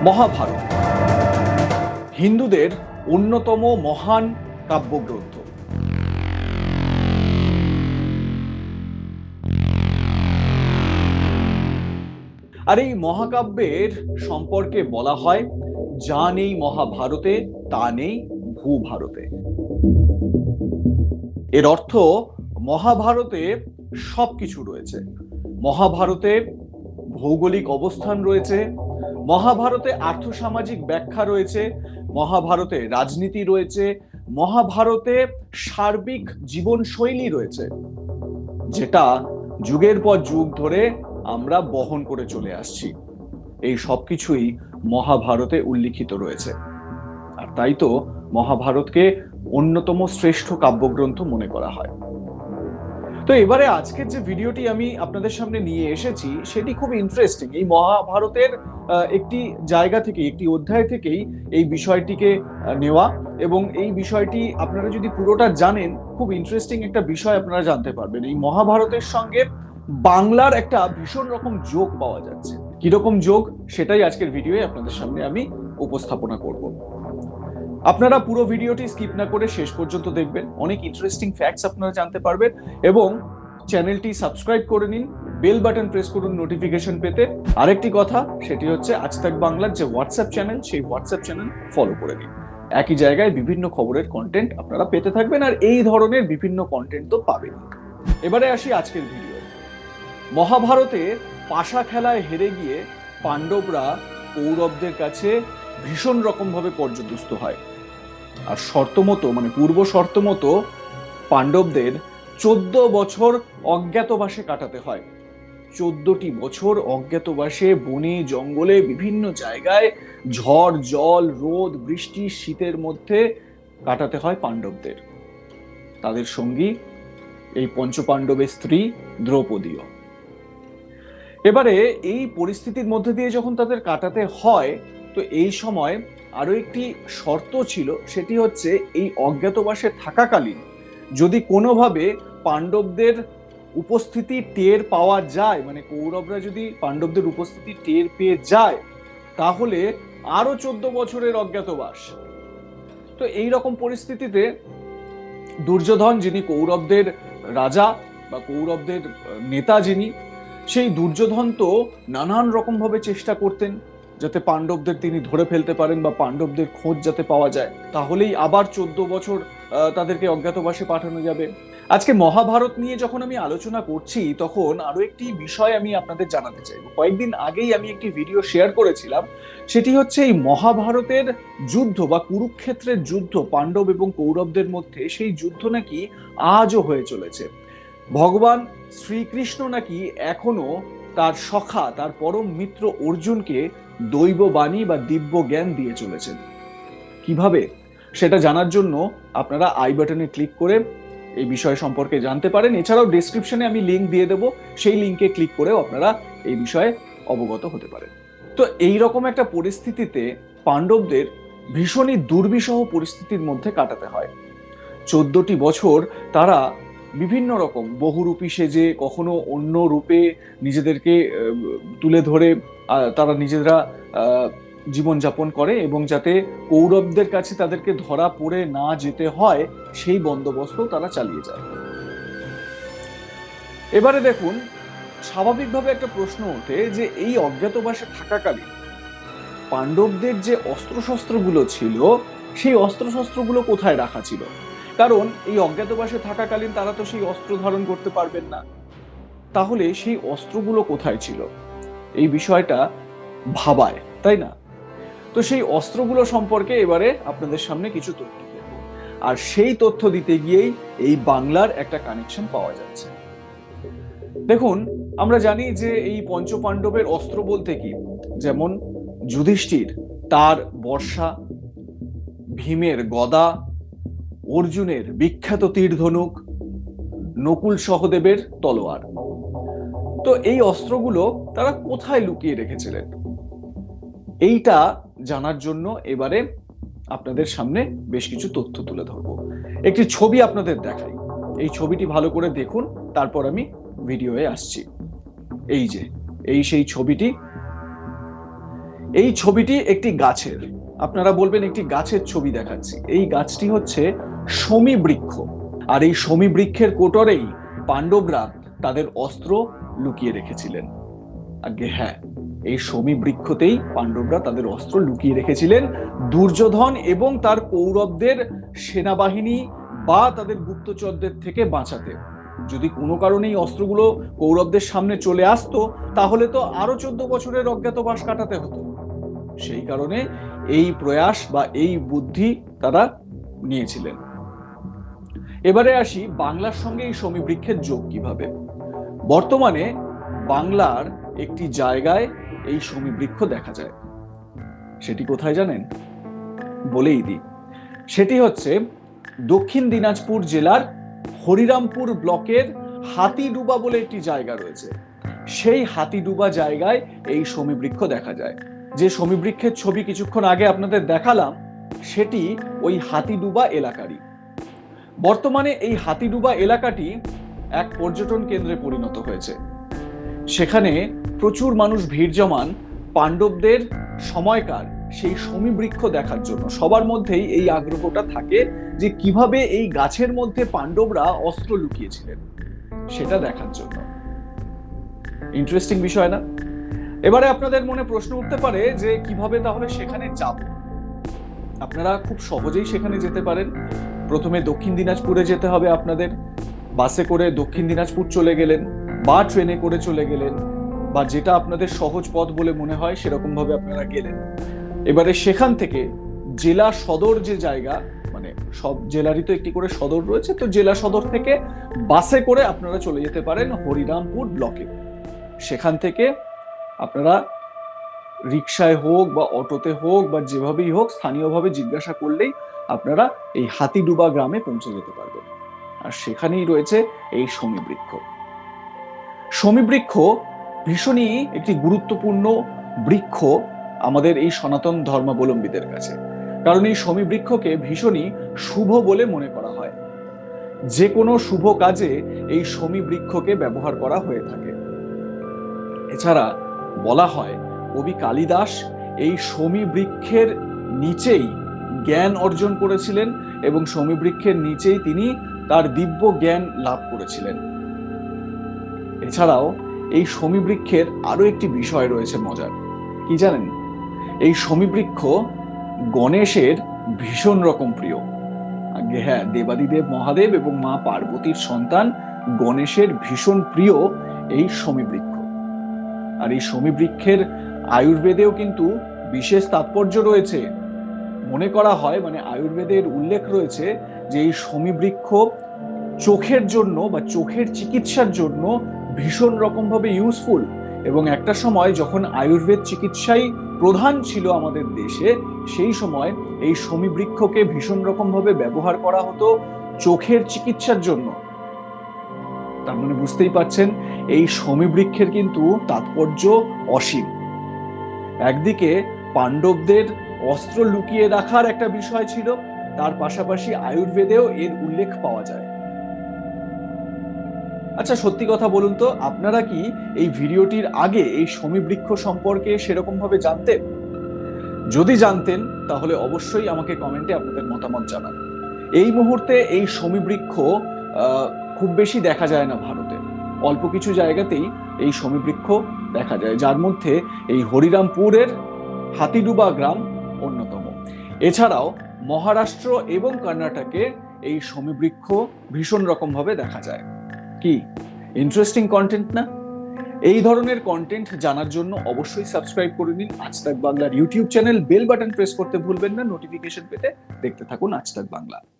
মহাভারত হিন্দুদের অন্যতম মহান কাব্যগ্রন্থ। আর এই মহাকাব্যের সম্পর্কে বলা হয়, যা নেই মহাভারতে তা নেই ভূভারতে। এর অর্থ, মহাভারতে সবকিছু রয়েছে। মহাভারতে ভৌগোলিক অবস্থান রয়েছে, মহাভারতে আর্থসামাজিক ব্যাখ্যা রয়েছে, মহাভারতে রাজনীতি রয়েছে, মহাভারতে সার্বিক জীবনশৈলী রয়েছে, যেটা যুগের পর যুগ ধরে আমরা বহন করে চলে আসছি। এই সবকিছুই মহাভারতে উল্লিখিত রয়েছে। আর তাই তো মহাভারতকে অন্যতম শ্রেষ্ঠ কাব্যগ্রন্থ মনে করা হয়। তো এবারে আজকের যে ভিডিওটি আমি আপনাদের সামনে নিয়ে এসেছি সেটি খুব ইন্টারেস্টিং। এই মহাভারতের একটি জায়গা থেকে, একটি অধ্যায় থেকেই এই বিষয়টিকে নেওয়া, এবং এই বিষয়টি আপনারা যদি পুরোটা জানেন, খুব ইন্টারেস্টিং একটা বিষয় আপনারা জানতে পারবেন। এই মহাভারতের সঙ্গে বাংলার একটা ভীষণ রকম যোগ পাওয়া যাচ্ছে। কিরকম যোগ, সেটাই আজকের ভিডিওয়ে আপনাদের সামনে আমি উপস্থাপনা করব। আপনারা পুরো ভিডিওটি স্কিপ না করে শেষ পর্যন্ত দেখবেন, অনেক ইন্টারেস্টিং ফ্যাক্টস আপনারা জানতে পারবেন। এবং চ্যানেলটি সাবস্ক্রাইব করে নিন, বেল বাটন প্রেস করুন নোটিফিকেশন পেতে। আরেকটি কথা, সেটি হচ্ছে আজ তাক বাংলার যে হোয়াটসঅ্যাপ চ্যানেল, সেই হোয়াটসঅ্যাপ চ্যানেল ফলো করে নিন। একই জায়গায় বিভিন্ন খবরের কন্টেন্ট আপনারা পেতে থাকবেন, আর এই ধরনের বিভিন্ন কন্টেন্ট তো পাবেন। এবারে আসি আজকের ভিডিও। মহাভারতে পাশা খেলায় হেরে গিয়ে পাণ্ডবরা কৌরবদের কাছে ভীষণ রকম ভাবে পর্যদুস্ত হয়। আর শর্ত মতো, মানে পূর্ব শর্ত মতো, পাণ্ডবদের 14 বছর অজ্ঞাতবাসে কাটাতে হয়। 14টি বছর অজ্ঞাতবাসে বনে জঙ্গলে বিভিন্ন জায়গায় ঝড় জল রোদ বৃষ্টি শীতের মধ্যে কাটাতে হয় পাণ্ডবদের। তাদের সঙ্গী এই পঞ্চপাণ্ডবের স্ত্রী দ্রৌপদীও। এবারে এই পরিস্থিতির মধ্যে দিয়ে যখন তাদের কাটাতে হয়, তো এই সময় আরো একটি শর্ত ছিল, সেটি হচ্ছে এই অজ্ঞাতবাসে থাকাকালীন যদি কোনোভাবে পাণ্ডবদের উপস্থিতি টের পাওয়া যায়, মানে কৌরবরা যদি পাণ্ডবদের উপস্থিতি টের পেয়ে যায়, তাহলে আরো 14 বছরের অজ্ঞাতবাস। তো এই রকম পরিস্থিতিতে দুর্যোধন, যিনি কৌরবদের রাজা বা কৌরবদের নেতা যিনি, সেই দুর্যোধন তো নানান রকম ভাবে চেষ্টা করতেন যাতে পাণ্ডবদের তিনি ধরে ফেলতে পারেন বা পাণ্ডবদের খোঁজ যাতে পাওয়া যায়, তাহলেই আবার 14 বছর তাদেরকে অজ্ঞাতবাসে পাঠানো যাবে। আজকে মহাভারত নিয়ে যখন আমি আলোচনা করছি, তখন আরো একটি বিষয় আমি আপনাদের জানাতে চাইব। কয়েকদিন আগেই আমি একটি ভিডিও শেয়ার করেছিলাম, সেটি হচ্ছে এই মহাভারতের যুদ্ধ বা কুরুক্ষেত্রের যুদ্ধ পাণ্ডব এবং কৌরবদের মধ্যে, সেই যুদ্ধ নাকি আজও হয়ে চলেছে। ভগবান শ্রীকৃষ্ণ নাকি এখনো তার সখা, তার পরম মিত্র অর্জুনকে দৈব বাণী বা দিব্য জ্ঞান দিয়ে চলেছেন। কিভাবে, সেটা জানার জন্য আপনারা আই বাটনে ক্লিক করে এই বিষয় সম্পর্কে জানতে পারেন। এছাড়াও ডেসক্রিপশনে আমি লিঙ্ক দিয়ে দেবো, সেই লিঙ্কে ক্লিক করেও আপনারা এই বিষয়ে অবগত হতে পারেন। তো এই রকম একটা পরিস্থিতিতে পাণ্ডবদের ভীষণই দুর্বিষহ পরিস্থিতির মধ্যে কাটাতে হয়। 14টি বছর তারা বিভিন্ন রকম বহুরূপী সেজে, কখনো অন্য রূপে নিজেদেরকে তুলে ধরে তারা নিজেরা জীবনযাপন করে, এবং যাতে কৌরবদের কাছে তাদেরকে ধরা পড়ে না যেতে হয়, সেই বন্দোবস্ত তারা চালিয়ে যায়। এবারে দেখুন, স্বাভাবিকভাবে একটা প্রশ্ন ওঠে যে এই অজ্ঞাতবাসে থাকাকালীন পাণ্ডবদের যে অস্ত্রশস্ত্রগুলো ছিল, সেই অস্ত্রশস্ত্রগুলো কোথায় রাখা ছিল? কারণ এই অজ্ঞাতবাসে থাকাকালীন তারা তো সেই অস্ত্র ধারণ করতে পারবেন না। তাহলে সেই অস্ত্রগুলো কোথায় ছিল? এই বিষয়টা ভাবায়, তাই না? তো সেই অস্ত্রগুলো সম্পর্কে এবারে আপনাদের সামনে কিছু তথ্য দেব। আর সেই তথ্য দিতে গিয়েই এই বাংলার একটা কানেকশন পাওয়া যাচ্ছে। দেখুন, আমরা জানি যে এই পঞ্চপাণ্ডবের অস্ত্র বলতে কি, যেমন যুধিষ্ঠির তার বর্ষা, ভীমের গদা, অর্জুনের বিখ্যাত তীর ধনুক, নকুল সহদেবের তলোয়ার। তো এই অস্ত্রগুলো তারা কোথায় লুকিয়ে রেখেছিলেন, এইটা জানার জন্য এবারে আপনাদের সামনে বেশ কিছু তথ্য তুলে ধরবো। একটি ছবি আপনাদের দেখাই, এই ছবিটি ভালো করে দেখুন, তারপর আমি ভিডিওয়ে আসছি। এই যে, এই সেই ছবিটি। এই ছবিটি একটি গাছের, আপনারা বলবেন একটি গাছের ছবি দেখাচ্ছি। এই গাছটি হচ্ছে শমী বৃক্ষ, আর এই শমী বৃক্ষের কোটরেই পাণ্ডবরা তাদের অস্ত্র লুকিয়ে রেখেছিলেন। আগে হ্যাঁ, এই শমী বৃক্ষতেই পাণ্ডবরা তাদের অস্ত্র লুকিয়ে রেখেছিলেন দুর্যোধন এবং তার কৌরবদের সেনাবাহিনী বা তাদের গুপ্তচরদের থেকে বাঁচাতে। যদি কোনো কারণে এই অস্ত্রগুলো কৌরবদের সামনে চলে আসতো, তাহলে তো আরো 14 বছরের অজ্ঞাতবাস কাটাতে হতো। সেই কারণে এই প্রয়াস বা এই বুদ্ধি তারা নিয়েছিলেন। এবারে আসি বাংলার সঙ্গে এই শমী বৃক্ষের যোগ কিভাবে। বর্তমানে বাংলার একটি জায়গায় এই শমী বৃক্ষ দেখা যায়। সেটি কোথায় জানেন? বলেই দিই, সেটি হচ্ছে দক্ষিণ দিনাজপুর জেলার হরিরামপুর ব্লকের হাতিডুবা বলে একটি জায়গা রয়েছে। সেই হাতিডুবা জায়গায় এই শমী বৃক্ষ দেখা যায়। যে শমী বৃক্ষের ছবি কিছুক্ষণ আগে আপনাদের দেখালাম, সেটি ওই হাতিডুবা এলাকারই। বর্তমানে এই হাতিডুবা এলাকাটি এক পর্যটন কেন্দ্রে পরিণত হয়েছে। সেখানে প্রচুর মানুষ ভিড় জমান পাণ্ডবদের সময়কার সেই শমী বৃক্ষ দেখার জন্য। সবার মধ্যেই এই আগ্রহটা থাকে যে কিভাবে এই গাছের মধ্যে পাণ্ডবরা অস্ত্র লুকিয়েছিলেন সেটা দেখার জন্য। ইন্টারেস্টিং বিষয় না? এবারে আপনাদের মনে প্রশ্ন উঠতে পারে যে কিভাবে তাহলে সেখানে যাব। আপনারা খুব সহজেই সেখানে যেতে পারেন। প্রথমে দক্ষিণ দিনাজপুরে যেতে হবে আপনাদের। বাসে করে দক্ষিণ দিনাজপুর চলে গেলেন, বা ট্রেনে করে চলে গেলেন, বা যেটা আপনাদের সহজ পথ বলে মনে হয় সেরকম ভাবে আপনারা গেলেন। এবারে সেখান থেকে জেলা সদর যে জায়গা, মানে সব জেলারই তো একটি করে সদর রয়েছে, তো জেলা সদর থেকে বাসে করে আপনারা চলে যেতে পারেন হরিরামপুর ব্লকে। সেখান থেকে আপনারা রিকশায় হোক বা অটোতে হোক বা যেভাবেই হোক স্থানীয়ভাবে জিজ্ঞাসা করলেই আপনারা এই হাতিডুবা গ্রামে পৌঁছে যেতে পারবেন। আর সেখানেই রয়েছে এই শমী বৃক্ষ। শমী বৃক্ষ ভীষণই একটি গুরুত্বপূর্ণ বৃক্ষ আমাদের এই সনাতন ধর্মাবলম্বীদের কাছে, কারণ এই শমী বৃক্ষকে ভীষণই শুভ বলে মনে করা হয়। যে কোনো শুভ কাজে এই শমী বৃক্ষকে ব্যবহার করা হয়ে থাকে। এছাড়া বলা হয় কবি কালিদাস এই শমী বৃক্ষের নিচেই জ্ঞান অর্জন করেছিলেন এবং শমী বৃক্ষের নিচেই তিনি তার দিব্য জ্ঞান লাভ করেছিলেন। এছাড়াও এই শমী বৃক্ষের আরো একটি বিষয় রয়েছে মজার। কি জানেন? এই শমী বৃক্ষ গণেশের ভীষণ রকম প্রিয়। আগে হ্যাঁ, দেবাদিদেব মহাদেব এবং মা পার্বতীর সন্তান গণেশের ভীষণ প্রিয় এই শমী বৃক্ষ। আর এই শমী বৃক্ষের আয়ুর্বেদেও কিন্তু বিশেষ তাৎপর্য রয়েছে। মনে করা হয়, মানে আয়ুর্বেদের উল্লেখ রয়েছে যে এই শমী বৃক্ষ চোখের জন্য বা চোখের চিকিৎসার জন্য ভীষণ রকম ভাবে ইউজফুল। এবং একটা সময় যখন আয়ুর্বেদ চিকিৎসাই প্রধান ছিল আমাদের দেশে, সেই সময় এই শমী বৃক্ষকে ভীষণ রকম ভাবে ব্যবহার করা হতো চোখের চিকিৎসার জন্য। তার মানে বুঝতেই পারছেন এই শমী বৃক্ষের কিন্তু তাৎপর্য অসীম। একদিকে পাণ্ডবদের অস্ত্র লুকিয়ে রাখার একটা বিষয় ছিল, তার পাশাপাশি আয়ুর্বেদেও এর উল্লেখ পাওয়া যায়। আচ্ছা, সত্যি কথা বলুন তো, আপনারা কি এই ভিডিওটির আগে এই শমী বৃক্ষ সম্পর্কে সেরকম ভাবে জানতেন? যদি জানতেন তাহলে অবশ্যই আমাকে কমেন্টে আপনাদের মতামত জানান। এই মুহূর্তে এই শমী বৃক্ষ খুব বেশি দেখা যায় না ভারতে। অল্প কিছু জায়গাতেই এই শমী বৃক্ষ দেখা যায়, যার মধ্যে এই হরিরামপুরের হাতিডুবা গ্রাম অন্যতম। এছাড়াও মহারাষ্ট্র এবং কর্ণাটকে এই শমী বৃক্ষ ভীষণ রকম ভাবে দেখা যায়। কি ইন্টারেস্টিং কন্টেন্ট না? এই ধরনের কন্টেন্ট জানার জন্য অবশ্যই সাবস্ক্রাইব করে নিন আজ তাক বাংলার YouTube channel. Bell button press করতে ভুলবেন না নোটিফিকেশন পেতে। দেখতে থাকুন আজ তাক বাংলা।